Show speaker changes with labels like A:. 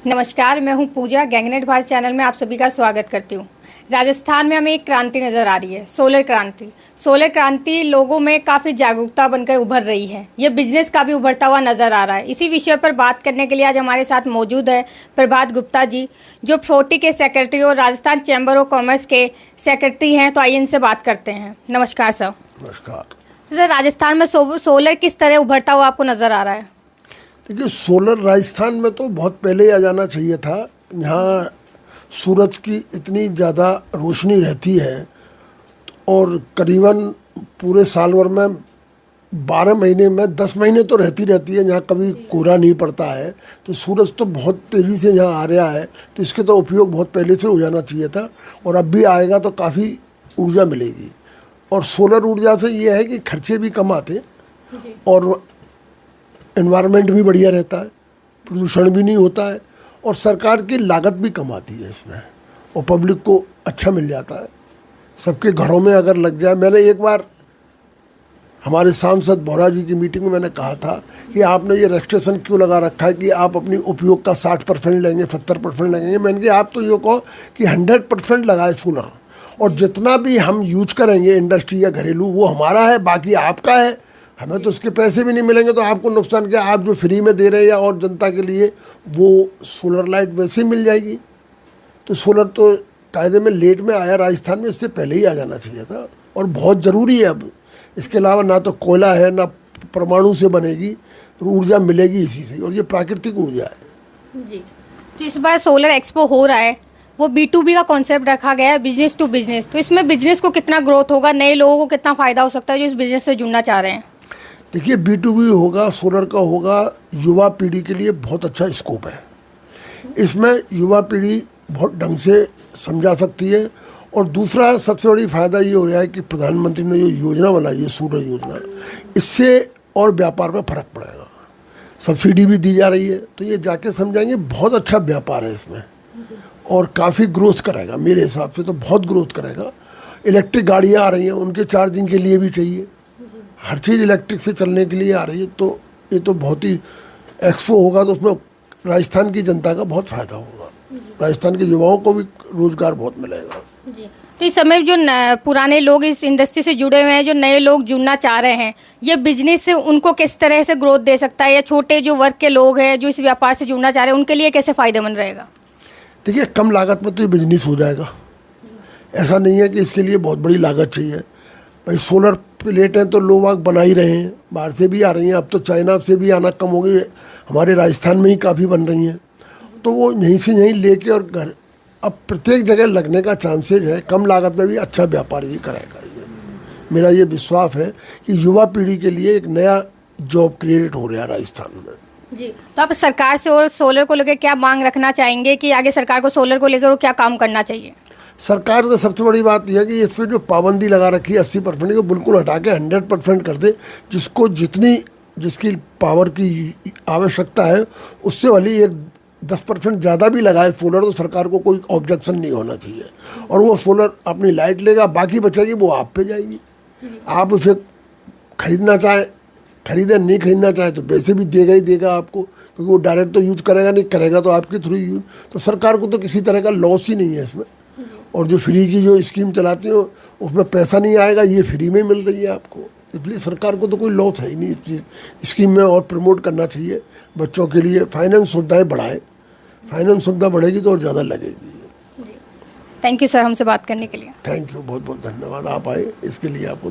A: नमस्कार, मैं हूं पूजा। गैंगनेट भारत चैनल में आप सभी का स्वागत करती हूं। राजस्थान में हमें एक क्रांति नज़र आ रही है, सोलर क्रांति। सोलर क्रांति लोगों में काफ़ी जागरूकता बनकर उभर रही है। ये बिजनेस का भी उभरता हुआ नज़र आ रहा है। इसी विषय पर बात करने के लिए आज हमारे साथ मौजूद है प्रभात गुप्ता जी, जो 40 के सेक्रेटरी और राजस्थान चैम्बर ऑफ कॉमर्स के सेक्रेटरी हैं। तो आइए इनसे बात करते हैं। नमस्कार सर।
B: नमस्कार।
A: तो सर, राजस्थान में सोलर किस तरह उभरता हुआ आपको नज़र आ रहा है?
B: देखिए, सोलर राजस्थान में तो बहुत पहले ही आ जाना चाहिए था। यहाँ सूरज की इतनी ज़्यादा रोशनी रहती है और करीबन पूरे साल भर में 12 महीने में 10 महीने तो रहती है। यहाँ कभी कोहरा नहीं पड़ता है, तो सूरज तो बहुत तेज़ी से यहाँ आ रहा है, तो इसके तो उपयोग बहुत पहले से हो जाना चाहिए था और अब भी आएगा तो काफ़ी ऊर्जा मिलेगी। और सोलर ऊर्जा से ये है कि खर्चे भी कम आते और एनवायरनमेंट भी बढ़िया रहता है, प्रदूषण भी नहीं होता है और सरकार की लागत भी कम आती है इसमें और पब्लिक को अच्छा मिल जाता है। सबके घरों में अगर लग जाए, मैंने एक बार हमारे सांसद बोरा जी की मीटिंग में मैंने कहा था कि आपने ये रेस्ट्रिक्शन क्यों लगा रखा है कि आप अपनी उपयोग का 60% लेंगे, 70% लगेंगे। मैंने कहा आप तो ये कहो कि 100% लगाए सोलर, और जितना भी हम यूज करेंगे इंडस्ट्री या घरेलू वो हमारा है, बाकी आपका है। हमें तो उसके पैसे भी नहीं मिलेंगे, तो आपको नुकसान क्या? आप जो फ्री में दे रहे हैं या और जनता के लिए, वो सोलर लाइट वैसे ही मिल जाएगी। तो सोलर तो कायदे में लेट में आया राजस्थान में, इससे पहले ही आ जाना चाहिए था और बहुत ज़रूरी है अब। इसके अलावा ना तो कोयला है ना परमाणु से बनेगी, तो ऊर्जा मिलेगी इसी से, और ये प्राकृतिक ऊर्जा है
A: जी। तो इस बार सोलर एक्सपो हो रहा है, वो B2B का कॉन्सेप्ट रखा गया है, बिजनेस टू बिजनेस। तो इसमें बिजनेस को कितना ग्रोथ होगा, नए लोगों को कितना फ़ायदा हो सकता है जो इस बिजनेस से जुड़ना चाह रहे हैं?
B: देखिए, B2B होगा, सोलर का होगा, युवा पीढ़ी के लिए बहुत अच्छा स्कोप है। इसमें युवा पीढ़ी बहुत ढंग से समझा सकती है। और दूसरा सबसे बड़ी फ़ायदा ये हो रहा है कि प्रधानमंत्री ने जो योजना बनाई है, सोलर योजना, इससे और व्यापार में फ़र्क पड़ेगा। सब्सिडी भी दी जा रही है, तो ये जाके समझाएंगे, बहुत अच्छा व्यापार है इसमें और काफ़ी ग्रोथ करेगा। मेरे हिसाब से तो बहुत ग्रोथ करेगा। इलेक्ट्रिक गाड़ियाँ आ रही हैं, उनके चार्जिंग के लिए भी चाहिए, हर चीज़ इलेक्ट्रिक से चलने के लिए आ रही है। तो ये तो बहुत ही एक्सपो होगा, तो उसमें राजस्थान की जनता का बहुत फ़ायदा होगा, राजस्थान के युवाओं को भी रोज़गार बहुत मिलेगा
A: जी। तो इस समय जो पुराने लोग इस इंडस्ट्री से जुड़े हुए हैं, जो नए लोग जुड़ना चाह रहे हैं, ये बिजनेस से उनको किस तरह से ग्रोथ दे सकता है, या छोटे जो वर्ग के लोग हैं जो इस व्यापार से जुड़ना चाह रहे हैं, उनके लिए कैसे फ़ायदेमंद रहेगा?
B: देखिए, कम लागत में तो ये बिजनेस हो जाएगा। ऐसा नहीं है कि इसके लिए बहुत बड़ी लागत चाहिए। भाई, सोलर प्लेटें तो लोग बना ही रहे हैं, बाहर से भी आ रही हैं, अब तो चाइना से भी आना कम हो गई, हमारे राजस्थान में ही काफ़ी बन रही हैं। तो वो यहीं से यहीं लेके और घर अब प्रत्येक जगह लगने का चांसेज है। कम लागत में भी अच्छा व्यापार भी करेगा। ये मेरा ये विश्वास है कि युवा पीढ़ी के लिए एक नया जॉब क्रिएट हो रहा है राजस्थान में।
A: जी। तो आप सरकार से और सोलर को लेकर क्या मांग रखना चाहेंगे कि आगे सरकार को सोलर को लेकर क्या काम करना चाहिए?
B: सरकार से सबसे बड़ी बात यह है कि इसमें जो पाबंदी लगा रखी है 80% को बिल्कुल हटा के 100% कर दे। जिसकी पावर की आवश्यकता है उससे वाली 10% ज़्यादा भी लगाए सोलर, तो सरकार को कोई ऑब्जेक्शन नहीं होना चाहिए। और वो सोलर अपनी लाइट लेगा, बाकी बचेगी वो आप पे जाएगी। आप उसे खरीदना चाहे खरीदे, नहीं खरीदना चाहे तो पैसे भी देगा ही देगा आपको, क्योंकि वो डायरेक्ट तो यूज करेगा नहीं, करेगा तो आपके थ्रू यूज। तो सरकार को तो किसी तरह का लॉस ही नहीं है इसमें। और जो फ्री की जो स्कीम चलाती हो उसमें पैसा नहीं आएगा, ये फ्री में मिल रही है आपको, इसलिए सरकार को तो कोई लॉस है ही नहीं इस स्कीम में। और प्रमोट करना चाहिए बच्चों के लिए, फाइनेंस सुविधाएँ बढ़ाए, फाइनेंस सुविधा बढ़ेगी तो और ज़्यादा लगेगी।
A: थैंक यू सर, हमसे बात करने के लिए।
B: थैंक यू, बहुत बहुत धन्यवाद। आप आए इसके लिए आपको